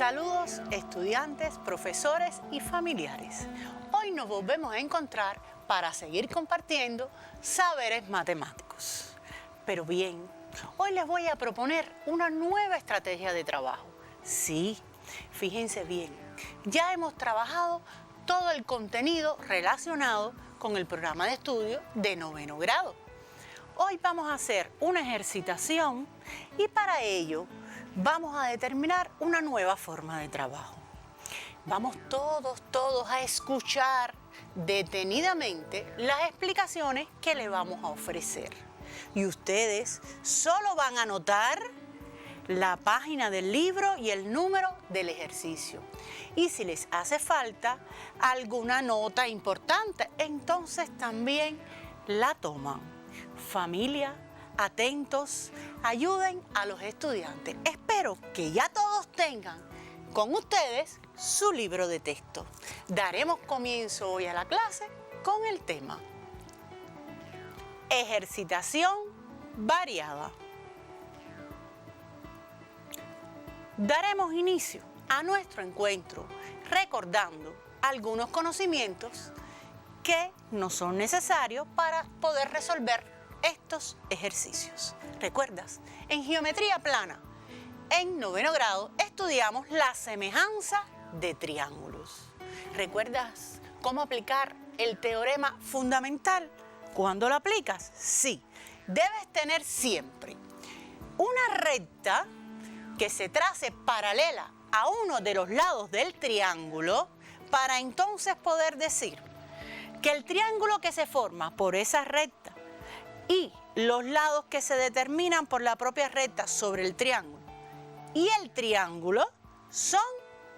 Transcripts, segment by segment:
Saludos estudiantes, profesores y familiares. Hoy nos volvemos a encontrar para seguir compartiendo saberes matemáticos. Pero bien, hoy les voy a proponer una nueva estrategia de trabajo. Sí, fíjense bien, ya hemos trabajado todo el contenido relacionado con el programa de estudio de 9º grado. Hoy vamos a hacer una ejercitación y para ello vamos a determinar una nueva forma de trabajo. Vamos todos a escuchar detenidamente las explicaciones que le vamos a ofrecer. Y ustedes solo van a anotar la página del libro y el número del ejercicio. Y si les hace falta alguna nota importante, entonces también la toman. Familia, atentos, ayuden a los estudiantes. Espero que ya todos tengan con ustedes su libro de texto. Daremos comienzo hoy a la clase con el tema ejercitación variada. Daremos inicio a nuestro encuentro recordando algunos conocimientos que nos son necesarios para poder resolver estos ejercicios. ¿Recuerdas? En geometría plana, en 9º grado, estudiamos la semejanza de triángulos. ¿Recuerdas cómo aplicar el teorema fundamental? ¿Cuándo lo aplicas? Sí, debes tener siempre una recta que se trace paralela a uno de los lados del triángulo para entonces poder decir que el triángulo que se forma por esa recta y los lados que se determinan por la propia recta sobre el triángulo y el triángulo son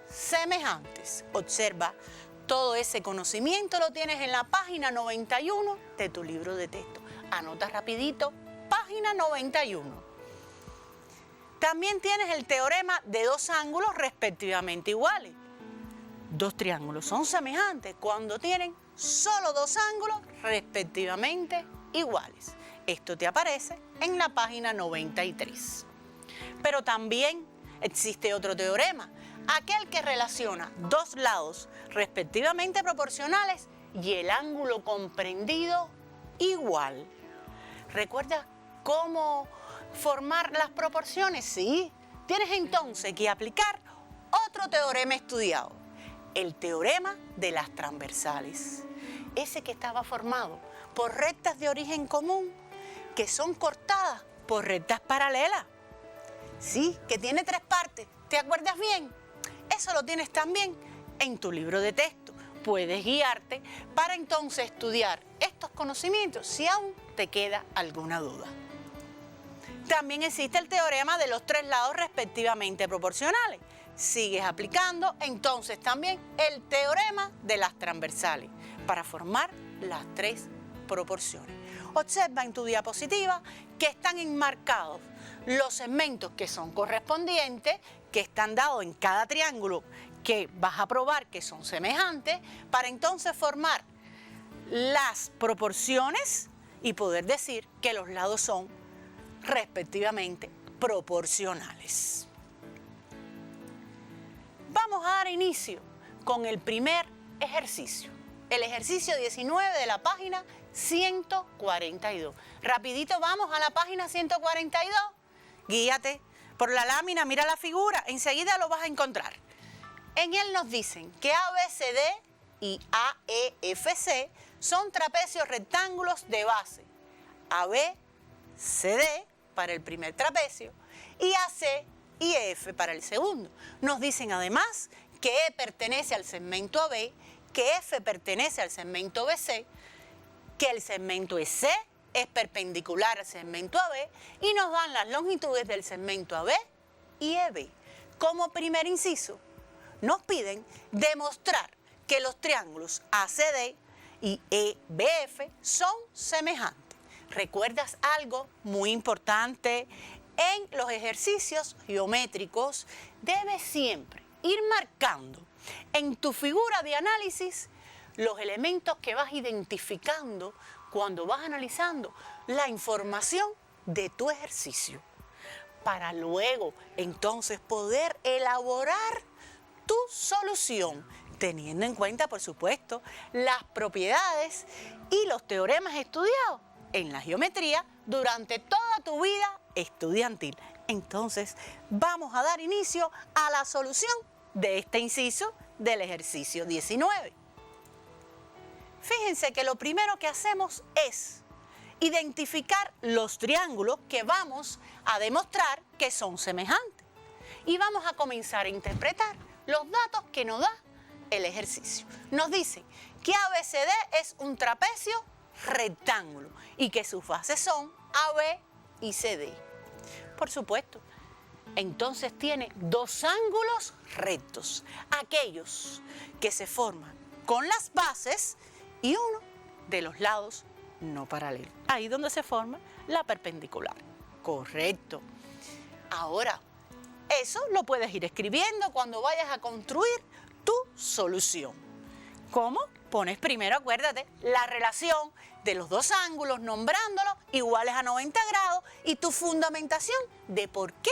semejantes. Observa, todo ese conocimiento lo tienes en la página 91 de tu libro de texto. Anota rapidito, página 91. También tienes el teorema de dos ángulos respectivamente iguales. Dos triángulos son semejantes cuando tienen solo dos ángulos respectivamente iguales. Esto te aparece en la página 93. Pero también existe otro teorema, aquel que relaciona dos lados respectivamente proporcionales y el ángulo comprendido igual. ¿Recuerdas cómo formar las proporciones? Sí, tienes entonces que aplicar otro teorema estudiado, el teorema de las transversales. Ese que estaba formado por rectas de origen común que son cortadas por rectas paralelas. Sí, que tiene tres partes. ¿Te acuerdas bien? Eso lo tienes también en tu libro de texto. Puedes guiarte para entonces estudiar estos conocimientos si aún te queda alguna duda. También existe el teorema de los tres lados respectivamente proporcionales. Sigues aplicando entonces también el teorema de las transversales para formar las tres proporciones. Observa en tu diapositiva que están enmarcados los segmentos que son correspondientes, que están dados en cada triángulo que vas a probar que son semejantes, para entonces formar las proporciones y poder decir que los lados son respectivamente proporcionales. Vamos a dar inicio con el primer ejercicio, el ejercicio 19 de la página 142. Rapidito vamos a la página 142, guíate por la lámina, mira la figura, enseguida lo vas a encontrar. En él nos dicen que ABCD y AEFC son trapecios rectángulos de base ABCD para el primer trapecio y AC y EF para el segundo. Nos dicen además que E pertenece al segmento AB, que F pertenece al segmento BC, que el segmento EC es perpendicular al segmento AB y nos dan las longitudes del segmento AB y EB. Como primer inciso, nos piden demostrar que los triángulos ACD y EBF son semejantes. ¿Recuerdas algo muy importante? En los ejercicios geométricos debes siempre ir marcando en tu figura de análisis los elementos que vas identificando cuando vas analizando la información de tu ejercicio, para luego entonces poder elaborar tu solución, teniendo en cuenta, por supuesto, las propiedades y los teoremas estudiados en la geometría durante toda tu vida estudiantil. Entonces, vamos a dar inicio a la solución de este inciso del ejercicio 19. Fíjense que lo primero que hacemos es identificar los triángulos que vamos a demostrar que son semejantes. Y vamos a comenzar a interpretar los datos que nos da el ejercicio. Nos dice que ABCD es un trapecio rectángulo y que sus bases son AB y CD. Por supuesto, entonces tiene dos ángulos rectos, aquellos que se forman con las bases y uno de los lados no paralelos. Ahí donde se forma la perpendicular. Correcto. Ahora, eso lo puedes ir escribiendo cuando vayas a construir tu solución. ¿Cómo? Pones primero, acuérdate, la relación de los dos ángulos, nombrándolos iguales a 90 grados y tu fundamentación de por qué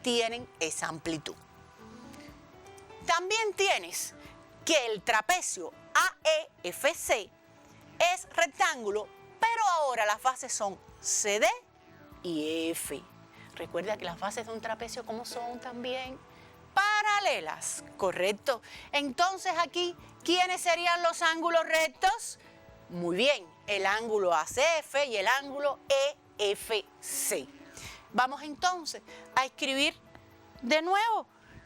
tienen esa amplitud. También tienes que el trapecio AEFC es rectángulo, pero ahora las bases son CD y F. Recuerda que las bases de un trapecio, ¿cómo son también? Paralelas, correcto. Entonces aquí, ¿quiénes serían los ángulos rectos? Muy bien, el ángulo ACF y el ángulo EFC. Vamos entonces a escribir de nuevo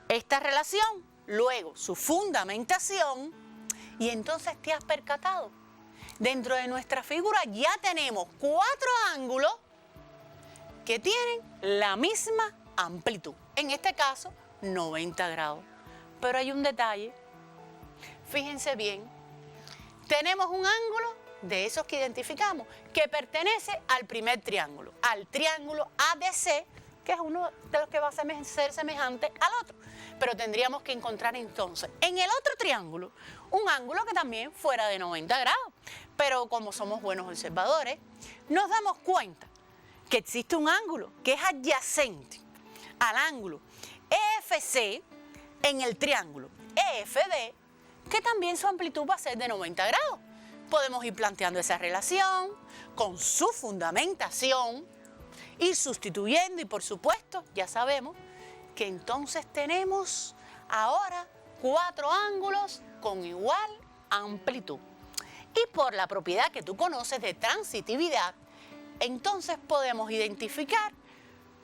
esta relación, luego su fundamentación, y entonces te has percatado. Dentro de nuestra figura ya tenemos 4 ángulos que tienen la misma amplitud. En este caso, 90 grados. Pero hay un detalle. Fíjense bien. Tenemos un ángulo de esos que identificamos que pertenece al primer triángulo, al triángulo ADC, que es uno de los que va a ser semejante al otro. Pero tendríamos que encontrar entonces en el otro triángulo un ángulo que también fuera de 90 grados. Pero como somos buenos observadores, nos damos cuenta que existe un ángulo que es adyacente al ángulo EFC en el triángulo EFD, que también su amplitud va a ser de 90 grados. Podemos ir planteando esa relación con su fundamentación, ir sustituyendo y por supuesto ya sabemos que entonces tenemos ahora 4 ángulos con igual amplitud. Y por la propiedad que tú conoces de transitividad, entonces podemos identificar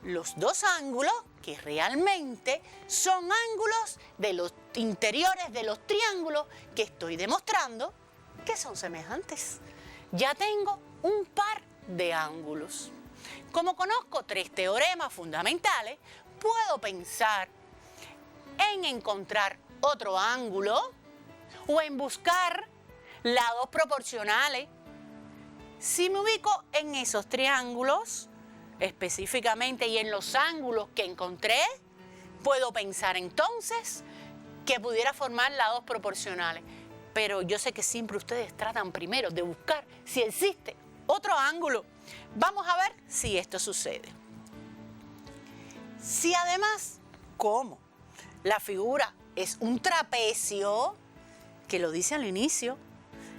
los dos ángulos que realmente son ángulos de los interiores de los triángulos que estoy demostrando que son semejantes. Ya tengo un par de ángulos. Como conozco 3 teoremas fundamentales, puedo pensar en encontrar otro ángulo o en buscar lados proporcionales. Si me ubico en esos triángulos específicamente y en los ángulos que encontré, puedo pensar entonces que pudiera formar lados proporcionales. Pero yo sé que siempre ustedes tratan primero de buscar si existe otro ángulo. Vamos a ver si esto sucede. Si además, como la figura es un trapecio, que lo dice al inicio,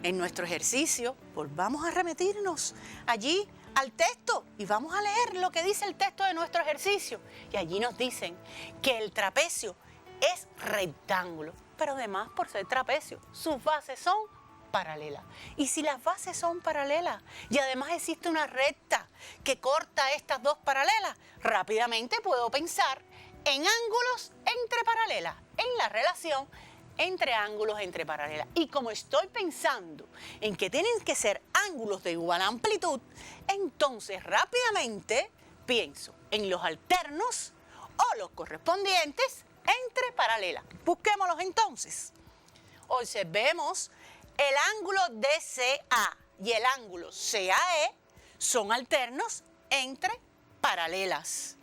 en nuestro ejercicio, pues vamos a remitirnos allí al texto y vamos a leer lo que dice el texto de nuestro ejercicio. Y allí nos dicen que el trapecio es rectángulo, pero además por ser trapecio, sus bases son paralelas. Y si las bases son paralelas y además existe una recta que corta estas dos paralelas, rápidamente puedo pensar en ángulos entre paralelas, en la relación entre ángulos entre paralelas. Y como estoy pensando en que tienen que ser ángulos de igual amplitud, entonces rápidamente pienso en los alternos o los correspondientes entre paralelas. Busquémoslos entonces. Observemos, el ángulo DCA y el ángulo CAE son alternos entre paralelas.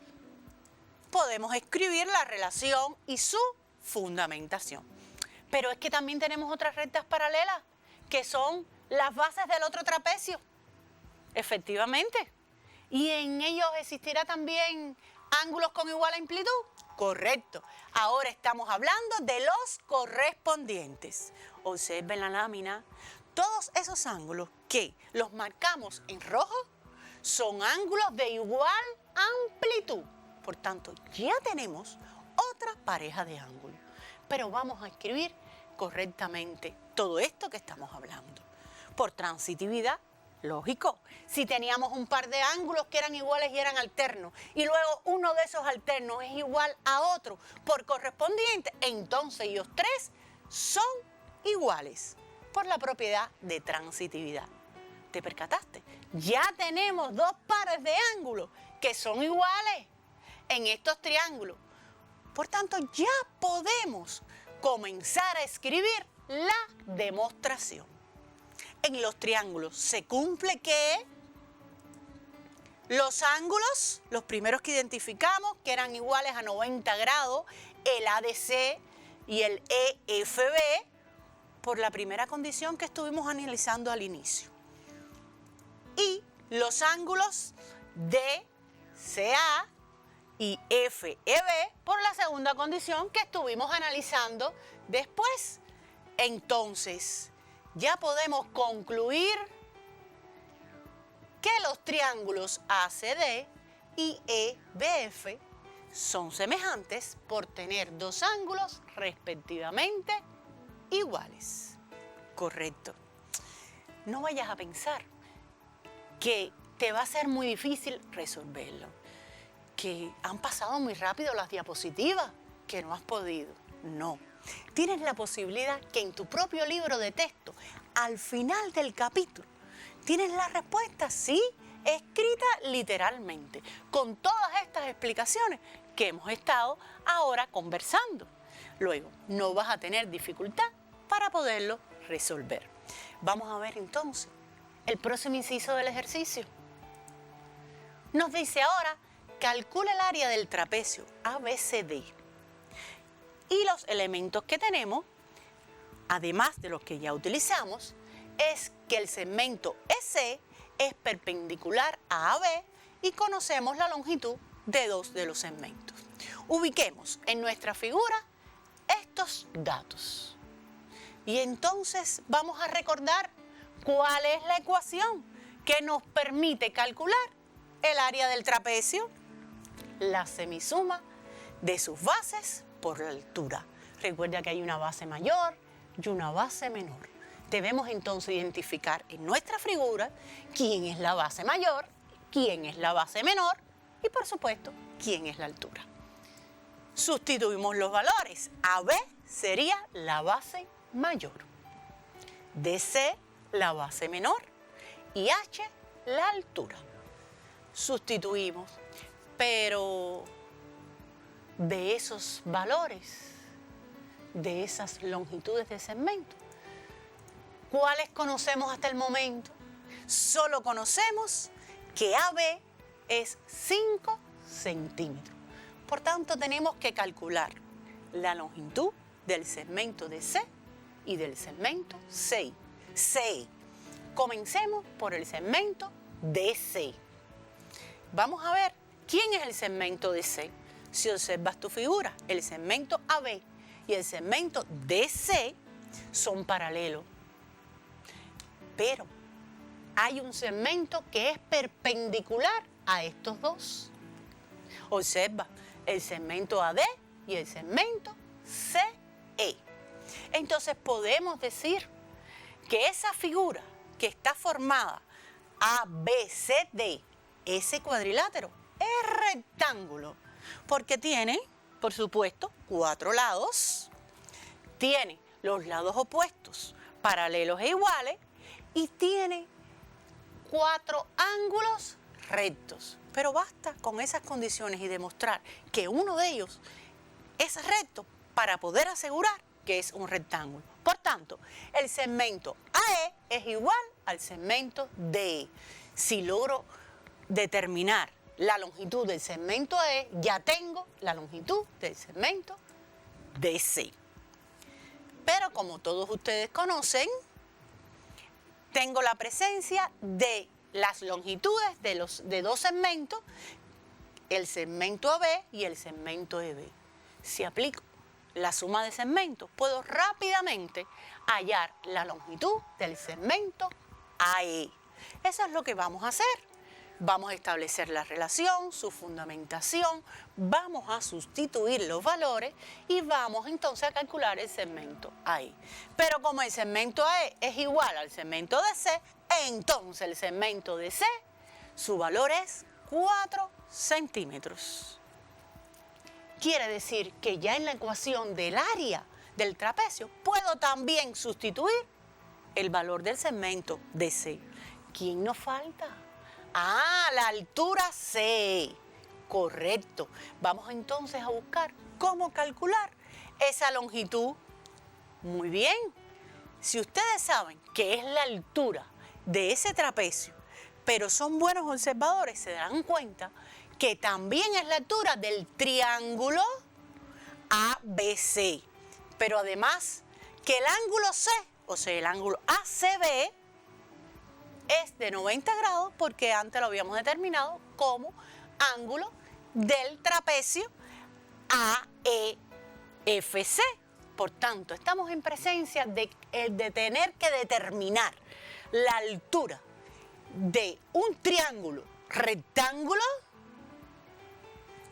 Podemos escribir la relación y su fundamentación. Pero es que también tenemos otras rectas paralelas, que son las bases del otro trapecio. Efectivamente. ¿Y en ellos existirá también ángulos con igual amplitud? Correcto. Ahora estamos hablando de los correspondientes. Observen la lámina. Todos esos ángulos que los marcamos en rojo son ángulos de igual amplitud. Por tanto, ya tenemos otra pareja de ángulos. Pero vamos a escribir correctamente todo esto que estamos hablando. Por transitividad, lógico. Si teníamos un par de ángulos que eran iguales y eran alternos, y luego uno de esos alternos es igual a otro por correspondiente, entonces ellos tres son iguales por la propiedad de transitividad. ¿Te percataste? Ya tenemos dos pares de ángulos que son iguales en estos triángulos. Por tanto, ya podemos comenzar a escribir la demostración. En los triángulos se cumple que los ángulos, los primeros que identificamos, que eran iguales a 90 grados, el ADC y el EFB, por la primera condición que estuvimos analizando al inicio. Y los ángulos DCA y FEB por la segunda condición que estuvimos analizando después. Entonces, ya podemos concluir que los triángulos ACD y EBF son semejantes por tener dos ángulos respectivamente iguales. Correcto. No vayas a pensar que te va a ser muy difícil resolverlo, que han pasado muy rápido las diapositivas, que no has podido. No. Tienes la posibilidad que en tu propio libro de texto, al final del capítulo, tienes la respuesta, sí, escrita literalmente, con todas estas explicaciones que hemos estado ahora conversando. Luego, no vas a tener dificultad para poderlo resolver. Vamos a ver entonces el próximo inciso del ejercicio. Nos dice ahora, calcula el área del trapecio ABCD. Y los elementos que tenemos, además de los que ya utilizamos, es que el segmento EC es perpendicular a AB y conocemos la longitud de dos de los segmentos. Ubiquemos en nuestra figura estos datos. Y entonces vamos a recordar cuál es la ecuación que nos permite calcular el área del trapecio, la semisuma de sus bases por la altura. Recuerda que hay una base mayor y una base menor. Debemos entonces identificar en nuestra figura quién es la base mayor, quién es la base menor y, por supuesto, quién es la altura. Sustituimos los valores. AB sería la base mayor, DC la base menor y H la altura. Sustituimos, pero de esos valores, de esas longitudes de segmento, ¿cuáles conocemos hasta el momento? Solo conocemos que AB es 5 centímetros. Por tanto, tenemos que calcular la longitud del segmento DC y del segmento CI. Comencemos por el segmento DC. Vamos a ver quién es el segmento DC. Si observas tu figura, el segmento AB y el segmento DC son paralelos. Pero hay un segmento que es perpendicular a estos dos. Observa el segmento AD y el segmento CE. Entonces podemos decir que esa figura que está formada ABCD, ese cuadrilátero, es rectángulo, porque tiene, por supuesto, 4 lados, tiene los lados opuestos, paralelos e iguales, y tiene 4 ángulos rectos. Pero basta con esas condiciones y demostrar que uno de ellos es recto para poder asegurar que es un rectángulo. Por tanto, el segmento AE es igual al segmento DE. Si logro determinar la longitud del segmento AE, ya tengo la longitud del segmento DC. Pero como todos ustedes conocen, tengo la presencia de las longitudes de dos segmentos, el segmento AB y el segmento EB. Si aplico la suma de segmentos, puedo rápidamente hallar la longitud del segmento AE. Eso es lo que vamos a hacer. Vamos a establecer la relación, su fundamentación, vamos a sustituir los valores y vamos entonces a calcular el segmento AE. Pero como el segmento AE es igual al segmento de C, entonces el segmento de C, su valor es 4 centímetros. Quiere decir que ya en la ecuación del área del trapecio puedo también sustituir el valor del segmento de C. ¿Quién nos falta? Ah, la altura C. Correcto. Vamos entonces a buscar cómo calcular esa longitud. Muy bien. Si ustedes saben que es la altura de ese trapecio, pero son buenos observadores, se darán cuenta que también es la altura del triángulo ABC. Pero además que el ángulo C, o sea, el ángulo ACB, es de 90 grados porque antes lo habíamos determinado como ángulo del trapecio AEFC. Por tanto, estamos en presencia de tener que determinar la altura de un triángulo rectángulo.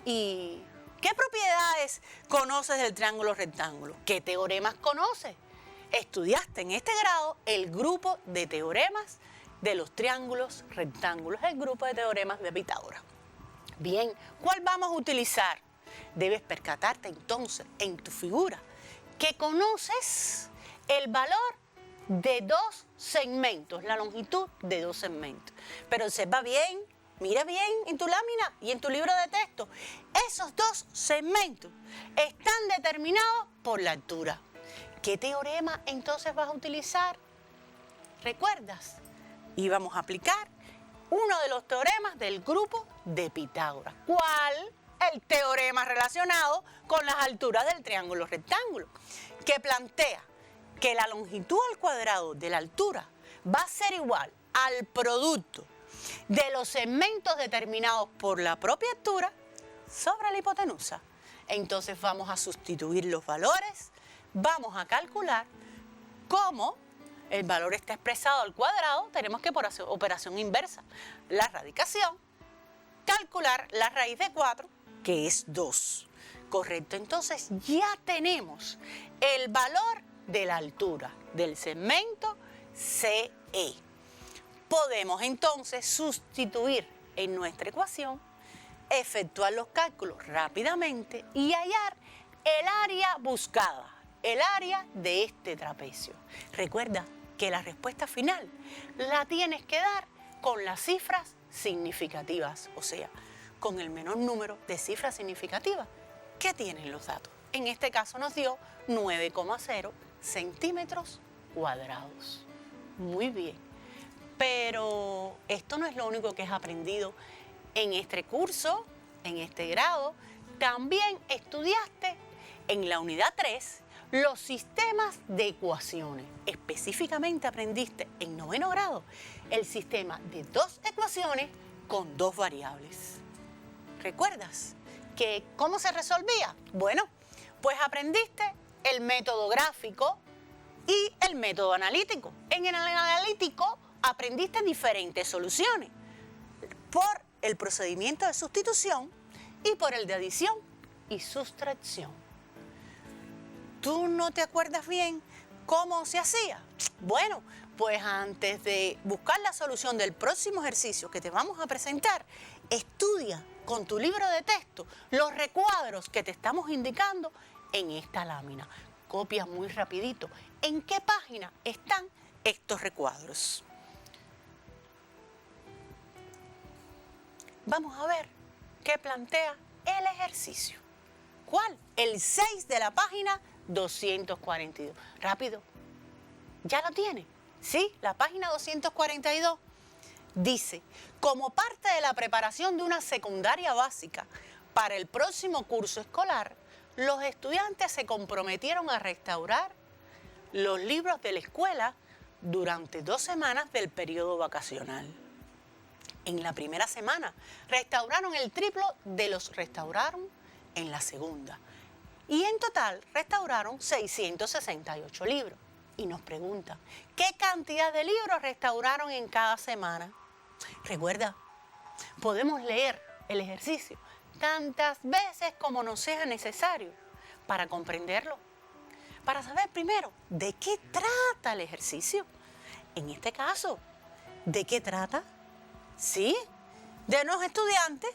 ¿Y qué propiedades conoces del triángulo rectángulo? ¿Qué teoremas conoces? Estudiaste en este grado el grupo de teoremas de los triángulos rectángulos, el grupo de teoremas de Pitágoras. Bien, ¿cuál vamos a utilizar? Debes percatarte entonces en tu figura que conoces el valor de 2 segmentos, la longitud de 2 segmentos. Pero observa bien, mira bien en tu lámina y en tu libro de texto. Esos 2 segmentos están determinados por la altura. ¿Qué teorema entonces vas a utilizar? ¿Recuerdas? Y vamos a aplicar uno de los teoremas del grupo de Pitágoras. ¿Cuál? El teorema relacionado con las alturas del triángulo rectángulo, que plantea que la longitud al cuadrado de la altura va a ser igual al producto de los segmentos determinados por la propia altura sobre la hipotenusa. Entonces vamos a sustituir los valores, vamos a calcular cómo el valor está expresado al cuadrado, tenemos que por operación inversa, la radicación, calcular la raíz de 4, que es 2. Correcto, entonces ya tenemos el valor de la altura del segmento CE. Podemos entonces sustituir en nuestra ecuación, efectuar los cálculos rápidamente y hallar el área buscada, el área de este trapecio. Recuerda que la respuesta final la tienes que dar con las cifras significativas, o sea, con el menor número de cifras significativas que tienen los datos. En este caso nos dio 9,0 centímetros cuadrados. Muy bien, pero esto no es lo único que has aprendido en este curso, en este grado. También estudiaste en la unidad 3 los sistemas de ecuaciones. Específicamente aprendiste en 9º grado el sistema de 2 ecuaciones con 2 variables. ¿Recuerdas que cómo se resolvía? Bueno, pues aprendiste el método gráfico y el método analítico. En el analítico aprendiste diferentes soluciones por el procedimiento de sustitución y por el de adición y sustracción. ¿Tú no te acuerdas bien cómo se hacía? Bueno, pues antes de buscar la solución del próximo ejercicio que te vamos a presentar, estudia con tu libro de texto los recuadros que te estamos indicando en esta lámina. Copia muy rapidito en qué página están estos recuadros. Vamos a ver qué plantea el ejercicio. ¿Cuál? El 6 de la página 242. Rápido. ¿Ya lo tiene? Sí, la página 242 dice: como parte de la preparación de una secundaria básica para el próximo curso escolar, los estudiantes se comprometieron a restaurar los libros de la escuela durante 2 semanas del periodo vacacional. En la primera semana restauraron el triplo de los restauraron en la segunda. y en total restauraron 668 libros. Y nos preguntan, ¿qué cantidad de libros restauraron en cada semana? Recuerda, podemos leer el ejercicio tantas veces como nos sea necesario para comprenderlo, para saber primero de qué trata el ejercicio. En este caso, ¿de qué trata? Sí, de unos estudiantes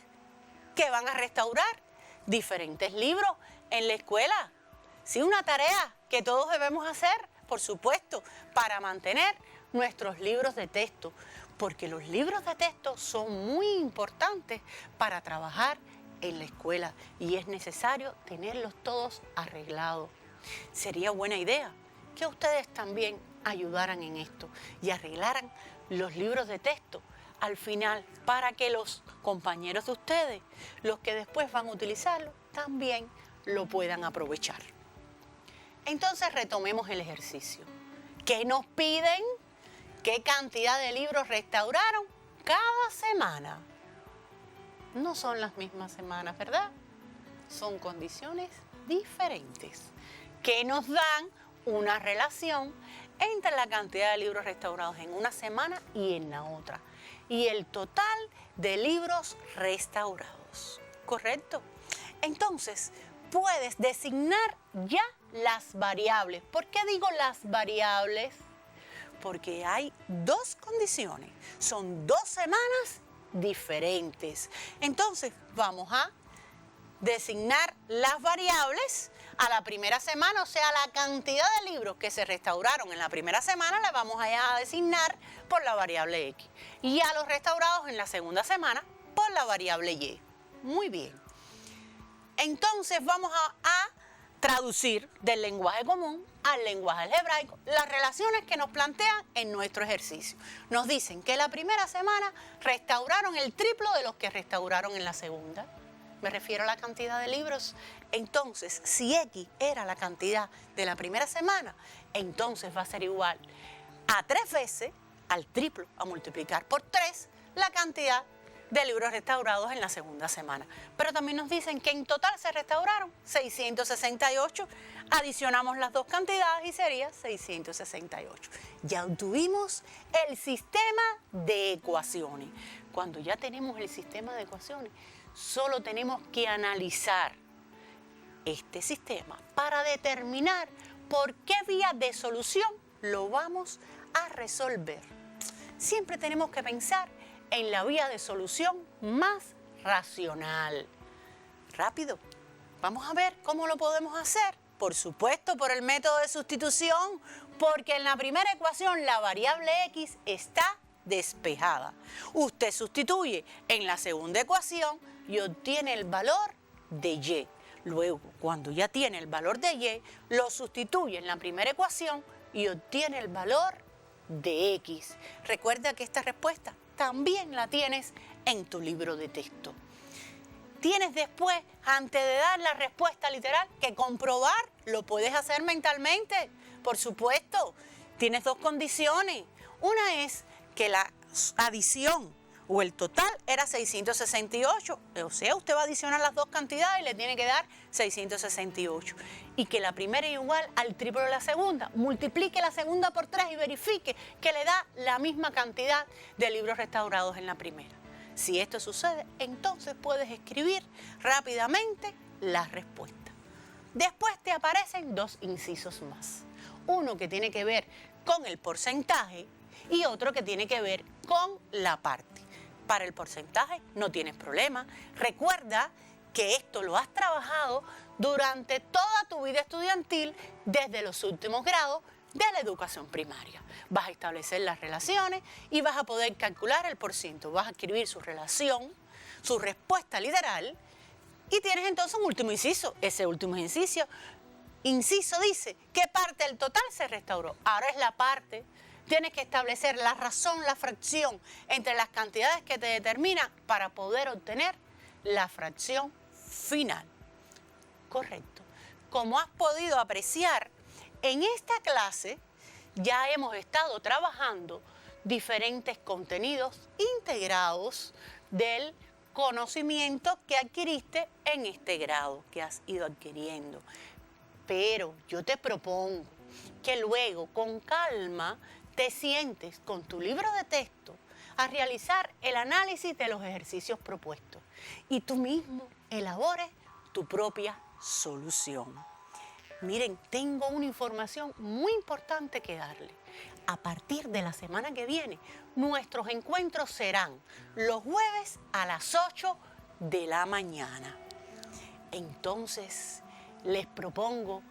que van a restaurar diferentes libros en la escuela. Sí, una tarea que todos debemos hacer, por supuesto, para mantener nuestros libros de texto, porque los libros de texto son muy importantes para trabajar en la escuela y es necesario tenerlos todos arreglados. Sería buena idea que ustedes también ayudaran en esto y arreglaran los libros de texto al final para que los compañeros de ustedes, los que después van a utilizarlo, también lo puedan aprovechar. Entonces retomemos el ejercicio. ¿Qué nos piden? ¿Qué cantidad de libros restauraron cada semana? No son las mismas semanas, ¿verdad? Son condiciones diferentes que nos dan una relación entre la cantidad de libros restaurados en una semana y en la otra, y el total de libros restaurados, ¿correcto? Entonces, puedes designar ya las variables. ¿Por qué digo las variables? Porque hay dos condiciones, son 2 semanas diferentes. Entonces, vamos a designar las variables a la primera semana, o sea, la cantidad de libros que se restauraron en la primera semana la vamos a designar por la variable X. Y a los restaurados en la segunda semana por la variable Y. Muy bien. Entonces vamos a traducir del lenguaje común al lenguaje algebraico las relaciones que nos plantean en nuestro ejercicio. Nos dicen que la primera semana restauraron el triplo de los que restauraron en la segunda. Me refiero a la cantidad de libros. Entonces, si X era la cantidad de la primera semana, entonces va a ser igual a 3 veces, al triplo, a multiplicar por 3, la cantidad de libros restaurados en la segunda semana. Pero también nos dicen que en total se restauraron 668. Adicionamos las dos cantidades y sería 668. Ya obtuvimos el sistema de ecuaciones. Cuando ya tenemos el sistema de ecuaciones, solo tenemos que analizar este sistema para determinar por qué vía de solución lo vamos a resolver. Siempre tenemos que pensar en la vía de solución más racional. Rápido, vamos a ver cómo lo podemos hacer. Por supuesto, por el método de sustitución, porque en la primera ecuación la variable X está despejada. Usted sustituye en la segunda ecuación y obtiene el valor de Y. Luego, cuando ya tiene el valor de Y, lo sustituye en la primera ecuación y obtiene el valor de X. Recuerda que esta respuesta también la tienes en tu libro de texto. Tienes después, antes de dar la respuesta literal, que comprobar, lo puedes hacer mentalmente, por supuesto. Tienes dos condiciones. Una es que la adición o el total era 668, o sea, usted va a adicionar las dos cantidades y le tiene que dar 668. Y que la primera es igual al triplo de la segunda. Multiplique la segunda por 3 y verifique que le da la misma cantidad de libros restaurados en la primera. Si esto sucede, entonces puedes escribir rápidamente la respuesta. Después te aparecen dos incisos más. Uno que tiene que ver con el porcentaje y otro que tiene que ver con la parte. Para el porcentaje no tienes problema. Recuerda que esto lo has trabajado durante toda tu vida estudiantil desde los últimos grados de la educación primaria. Vas a establecer las relaciones y vas a poder calcular el porciento. Vas a escribir su relación, su respuesta literal y tienes entonces un último inciso. Ese último inciso dice qué parte del total se restauró. Ahora es la parte. Tienes que establecer la razón, la fracción entre las cantidades que te determinan para poder obtener la fracción final. Correcto. Como has podido apreciar, en esta clase ya hemos estado trabajando diferentes contenidos integrados del conocimientos que adquiriste en este grado que has ido adquiriendo. Pero yo te propongo que luego, con calma, te sientes con tu libro de texto a realizar el análisis de los ejercicios propuestos y tú mismo elabores tu propia solución. Miren, tengo una información muy importante que darle. A partir de la semana que viene, nuestros encuentros serán los jueves a las 8 de la mañana. Entonces, les propongo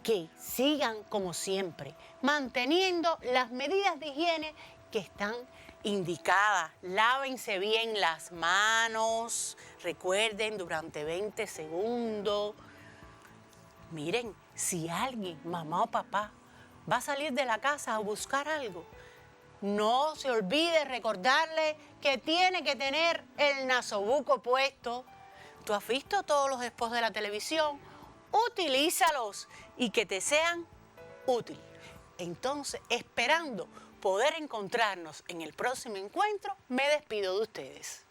que sigan como siempre, manteniendo las medidas de higiene que están indicadas. Lávense bien las manos, recuerden, durante 20 segundos. Miren, si alguien, mamá o papá, va a salir de la casa a buscar algo, no se olvide recordarle que tiene que tener el nasobuco puesto. ¿Tú has visto todos los spots de la televisión? Utilízalos y que te sean útiles. Entonces, esperando poder encontrarnos en el próximo encuentro, me despido de ustedes.